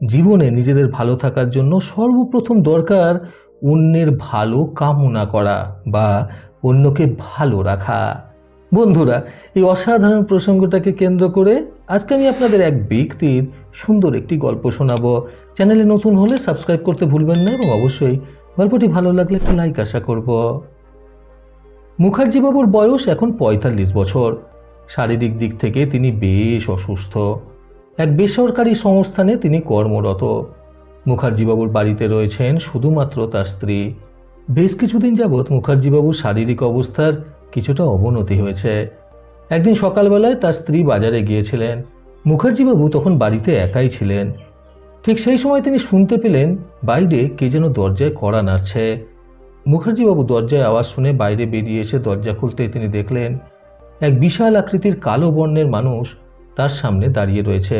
জীবনে নিজেদের ভালো থাকার জন্য সর্বপ্রথম দরকার অন্যের ভালো কামনা করা বা অন্যকে ভালো রাখা। বন্ধুরা, এই অসাধারণ প্রসঙ্গটাকে কেন্দ্র করে আজকে আমি আপনাদের এক ব্যক্তির সুন্দর একটি গল্প শোনাবো। চ্যানেলে নতুন হলে সাবস্ক্রাইব করতে ভুলবেন না এবং অবশ্যই গল্পটি ভালো লাগলে একটা লাইক আশা করব। মুখার্জি বাবুর বয়স এখন ৪৫ বছর। শারীরিক দিক থেকে তিনি বেশ অসুস্থ। এক বেসরকারি সংস্থানে তিনি কর্মরত। মুখার্জিবাবুর বাড়িতে রয়েছেন শুধুমাত্র তার স্ত্রী। বেশ কিছুদিন যাবৎ মুখার্জিবাবুর শারীরিক অবস্থার কিছুটা অবনতি হয়েছে। একদিন সকালবেলায় তার স্ত্রী বাজারে গিয়েছিলেন। মুখার্জিবাবু তখন বাড়িতে একাই ছিলেন। ঠিক সেই সময় তিনি শুনতে পেলেন বাইরে কে যেন দরজায় কড়া নাড়ছে। মুখার্জিবাবু দরজায় আওয়াজ শুনে বাইরে বেরিয়ে এসে দরজা খুলতে তিনি দেখলেন এক বিশাল আকৃতির কালো বর্ণের মানুষ তার সামনে দাঁড়িয়ে রয়েছে।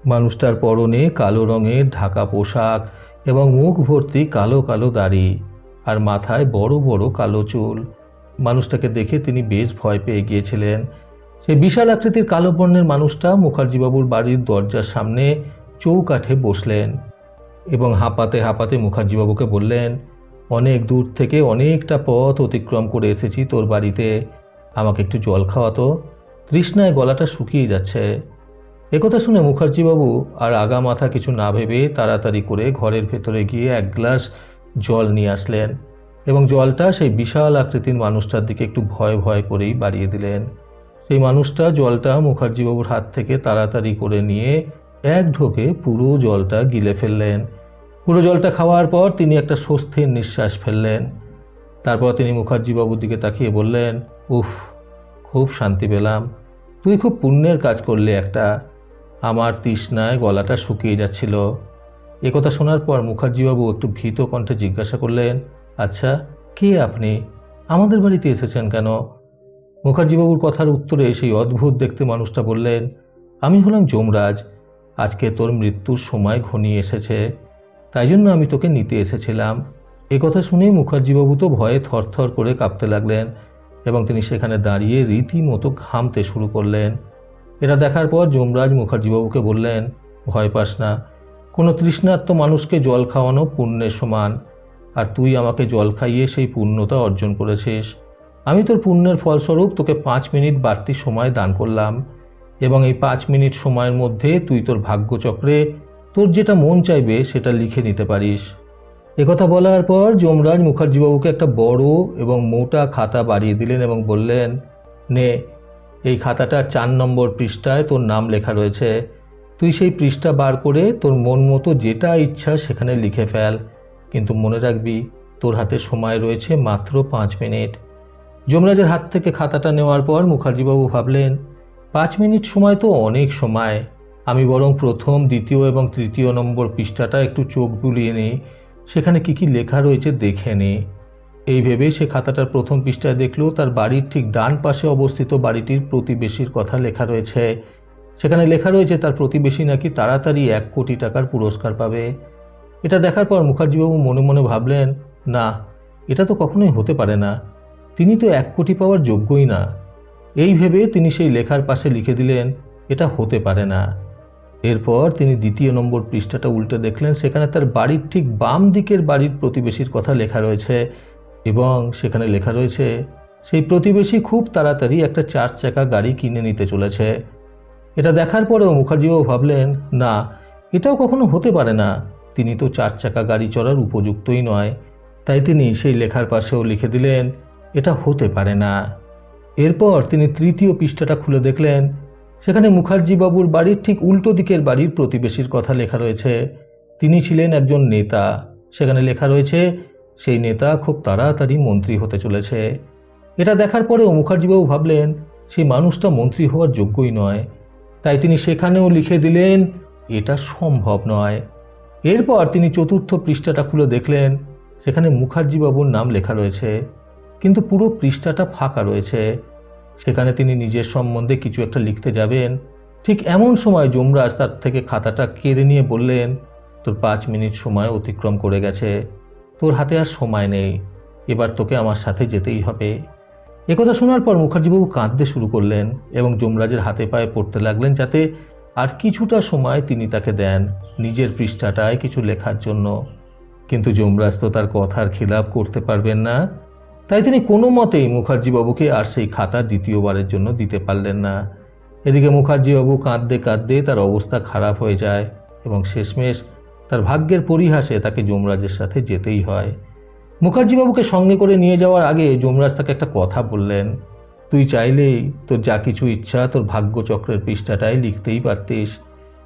মানুষটার পরনে কালো রঙের ঢাকা পোশাক এবং মুখ ভর্তি কালো কালো দাড়ি আর মাথায় বড় বড় কালো চুল। মানুষটাকে দেখে তিনি বেশ ভয় পেয়ে গিয়েছিলেন। সেই বিশাল আকৃতির কালো বর্ণের মানুষটা মুখার্জিবাবুর বাড়ির দরজার সামনে চৌকাঠে বসলেন এবং হাঁপাতে হাঁপাতে মুখার্জিবাবুকে বললেন, অনেক দূর থেকে অনেকটা পথ অতিক্রম করে এসেছি তোর বাড়িতে, আমাকে একটু জল খাওয়াতো, তৃষ্ণায় গলাটা শুকিয়ে যাচ্ছে। একথা শুনে মুখার্জিবাবু আর আগা মাথা কিছু না ভেবে তাড়াতাড়ি করে ঘরের ভেতরে গিয়ে এক গ্লাস জল নিয়ে আসলেন এবং জলটা সেই বিশাল আকৃতির মানুষটার দিকে একটু ভয় ভয় করেই বাড়িয়ে দিলেন। সেই মানুষটা জলটা মুখার্জিবাবুর হাত থেকে তাড়াতাড়ি করে নিয়ে এক ঢোকে পুরো জলটা গিলে ফেললেন। পুরো জলটা খাওয়ার পর তিনি একটা স্বস্তির নিঃশ্বাস ফেললেন। তারপর তিনি মুখার্জিবাবুর দিকে তাকিয়ে বললেন, উফ, খুব শান্তি পেলাম, তুই খুব পুণ্যের কাজ করলি একটা, আমার তৃষ্ণায় গলাটা শুকিয়ে যাচ্ছিল। একথা শোনার পর মুখার্জিবাবু একটু ভীত কণ্ঠে জিজ্ঞাসা করলেন, আচ্ছা, কে আপনি, আমাদের বাড়িতে এসেছেন কেন? মুখার্জিবাবুর কথার উত্তরে সেই অদ্ভুত দেখতে মানুষটা বললেন, আমি হলাম যমরাজ, আজকে তোর মৃত্যুর সময় ঘনিয়ে এসেছে, তাই জন্য আমি তোকে নিতে এসেছিলাম। একথা শুনেই মুখার্জিবাবু তো ভয়ে থরথর করে কাঁপতে লাগলেন এবং তিনি সেখানে দাঁড়িয়ে রীতিমতো ঘামতে শুরু করলেন। এটা দেখার পর যমরাজ মুখার্জিবাবুকে বললেন, ভয় পাস না, কোনো তৃষ্ণার্ত মানুষকে জল খাওয়ানো পুণ্যের সমান, আর তুই আমাকে জল খাইয়ে সেই পুণ্যতা অর্জন করেছিস। আমি তোর পুণ্যের ফলস্বরূপ তোকে 5 মিনিট বাড়তি সময় দান করলাম এবং এই 5 মিনিট সময়ের মধ্যে তুই তোর ভাগ্যচক্রে তোর যেটা মন চাইবে সেটা লিখে নিতে পারিস। একথা বলার পর যমরাজ মুখার্জিবাবুকে একটা বড় এবং মোটা খাতা বাড়িয়ে দিলেন এবং বললেন, নে, এই খাতাটার 4 নম্বর পৃষ্ঠায় তোর নাম লেখা রয়েছে, তুই সেই পৃষ্ঠা বার করে তোর মন মতো যেটা ইচ্ছা সেখানে লিখে ফেল, কিন্তু মনে রাখবি তোর হাতে সময় রয়েছে মাত্র 5 মিনিট। যমরাজের হাত থেকে খাতাটা নেওয়ার পর মুখার্জিবাবু ভাবলেন, 5 মিনিট সময় তো অনেক সময়, আমি বরং প্রথম, দ্বিতীয় এবং তৃতীয় নম্বর পৃষ্ঠাটা একটু চোখ বুলিয়ে নিই, সেখানে কি কি লেখা রয়েছে দেখে নিই। এই ভেবে সে খাতাটার প্রথম পৃষ্ঠায় দেখল তার বাড়ির ঠিক ডান পাশে অবস্থিত বাড়িটির প্রতিবেশীর কথা লেখা রয়েছে। সেখানে লেখা রয়েছে তার প্রতিবেশী নাকি তাড়াতাড়ি 1 কোটি টাকার পুরস্কার পাবে। এটা দেখার পর মুখার্জিবাবু মনে মনে ভাবলেন, না, এটা তো কখনোই হতে পারে না, তিনি তো 1 কোটি পাওয়ার যোগ্যই না। এই ভেবে তিনি সেই লেখার পাশে লিখে দিলেন, এটা হতে পারে না। এরপর তিনি দ্বিতীয় নম্বর পৃষ্ঠাটা উল্টে দেখলেন, সেখানে তার বাড়ির ঠিক বাম দিকের বাড়ির প্রতিবেশীর কথা লেখা রয়েছে এবং সেখানে লেখা রয়েছে সেই প্রতিবেশী খুব তাড়াতাড়ি একটা 4 চাকা গাড়ি কিনে নিতে চলেছে। এটা দেখার পরেও মুখার্জিবাবু ভাবলেন, না, এটাও কখনো হতে পারে না, তিনি তো 4 চাকা গাড়ি চড়ার উপযুক্তই নয়। তাই তিনি সেই লেখার পাশেও লিখে দিলেন, এটা হতে পারে না। এরপর তিনি তৃতীয় পৃষ্ঠাটা খুলে দেখলেন, সেখানে মুখার্জিবাবুর বাড়ির ঠিক উল্টো দিকের বাড়ির প্রতিবেশীর কথা লেখা রয়েছে। তিনি ছিলেন একজন নেতা। সেখানে লেখা রয়েছে সেই নেতা খুব তাড়াতাড়ি মন্ত্রী হতে চলেছে। এটা দেখার পরেও মুখার্জিবাবু ভাবলেন, সেই মানুষটা মন্ত্রী হওয়ার যোগ্যই নয়। তাই তিনি সেখানেও লিখে দিলেন, এটা সম্ভব নয়। এরপর তিনি চতুর্থ পৃষ্ঠাটা খুলে দেখলেন, সেখানে মুখার্জিবাবুর নাম লেখা রয়েছে, কিন্তু পুরো পৃষ্ঠাটা ফাঁকা রয়েছে। সেখানে তিনি নিজের সম্বন্ধে কিছু একটা লিখতে যাবেন, ঠিক এমন সময় যমরাজ তার থেকে খাতাটা কেড়ে নিয়ে বললেন, তোর 5 মিনিট সময় অতিক্রম করে গেছে, তোর হাতে আর সময় নেই, এবার তোকে আমার সাথে যেতেই হবে। একথা শোনার পর মুখার্জিবাবু কাঁদতে শুরু করলেন এবং যমরাজের হাতে পায়ে পড়তে লাগলেন যাতে আর কিছুটা সময় তিনি তাকে দেন নিজের পৃষ্ঠাটায় কিছু লেখার জন্য। কিন্তু যমরাজ তো তার কথার খিলাপ করতে পারবেন না, তাই তিনি কোনো মতেই মুখার্জিবাবুকে আর সেই খাতা দ্বিতীয়বারের জন্য দিতে পারলেন না। এদিকে মুখার্জিবাবু কাঁদতে কাঁদতে তার অবস্থা খারাপ হয়ে যায় এবং শেষমেশ তার ভাগ্যের পরিহাসে তাকে যমরাজের সাথে যেতেই হয়। মুখার্জিবাবুকে সঙ্গে করে নিয়ে যাওয়ার আগে যমরাজ তাকে একটা কথা বললেন, তুই চাইলেই তোর যা কিছু ইচ্ছা তোর ভাগ্যচক্রের পৃষ্ঠাটায় লিখতেই পারতিস,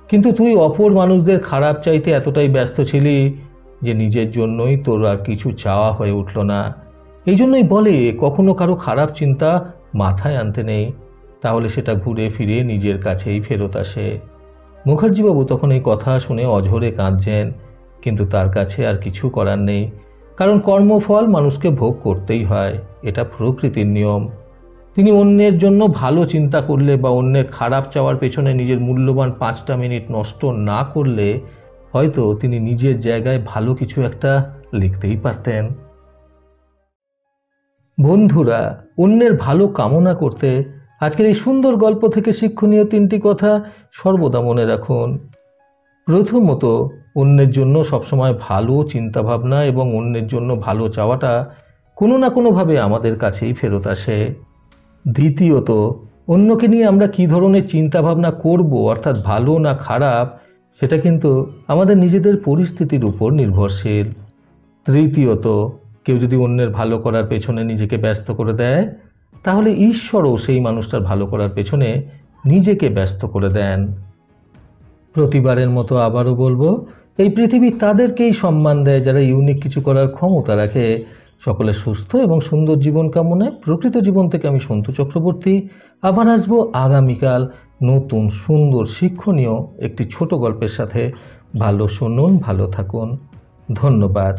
কিন্তু তুই অপর মানুষদের খারাপ চাইতে এতটাই ব্যস্ত ছিলি যে নিজের জন্যই তোর আর কিছু চাওয়া হয়ে উঠল না। এই জন্যই বলে কখনো কারো খারাপ চিন্তা মাথায় আনতে নেই, তাহলে সেটা ঘুরে ফিরে নিজের কাছেই ফেরত আসে। মুখার্জিবাবু তখন এই কথা শুনে অঝরে কাঁদছেন, কিন্তু তার কাছে আর কিছু করার নেই, কারণ কর্মফল মানুষকে ভোগ করতেই হয়, এটা প্রকৃতির নিয়ম। তিনি অন্যের জন্য ভালো চিন্তা করলে বা অন্যের খারাপ চাওয়ার পেছনে নিজের মূল্যবান 5টা মিনিট নষ্ট না করলে হয়তো তিনি নিজের জায়গায় ভালো কিছু একটা লিখতেই পারতেন। বন্ধুরা, অন্যের ভালো কামনা করতে আজকের এই সুন্দর গল্প থেকে শিক্ষণীয় 3টি কথা সর্বদা মনে রাখুন। প্রথমত, অন্যের জন্য সবসময় ভালো চিন্তাভাবনা এবং অন্যের জন্য ভালো চাওয়াটা কোনো না কোনোভাবে আমাদের কাছেই ফেরত আসে। দ্বিতীয়ত, অন্যকে নিয়ে আমরা কী ধরনের চিন্তাভাবনা করব, অর্থাৎ ভালো না খারাপ, সেটা কিন্তু আমাদের নিজেদের পরিস্থিতির উপর নির্ভরশীল। তৃতীয়ত, কেউ যদি অন্যের ভালো করার পেছনে নিজেকে ব্যস্ত করে দেয়, তাহলে ঈশ্বরও সেই মানুষটার ভালো করার পেছনে নিজেকে ব্যস্ত করে দেন। প্রতিবারের মতো আবারও বলবো, এই পৃথিবী তাদেরকেই সম্মান দেয় যারা ইউনিক কিছু করার ক্ষমতা রাখে। সকলের সুস্থ এবং সুন্দর জীবন কামনায় প্রকৃত জীবন থেকে আমি সন্তু চক্রবর্তী আবার আসবো আগামীকাল নতুন সুন্দর শিক্ষণীয় একটি ছোট গল্পের সাথে। ভালো শুনুন, ভালো থাকুন। ধন্যবাদ।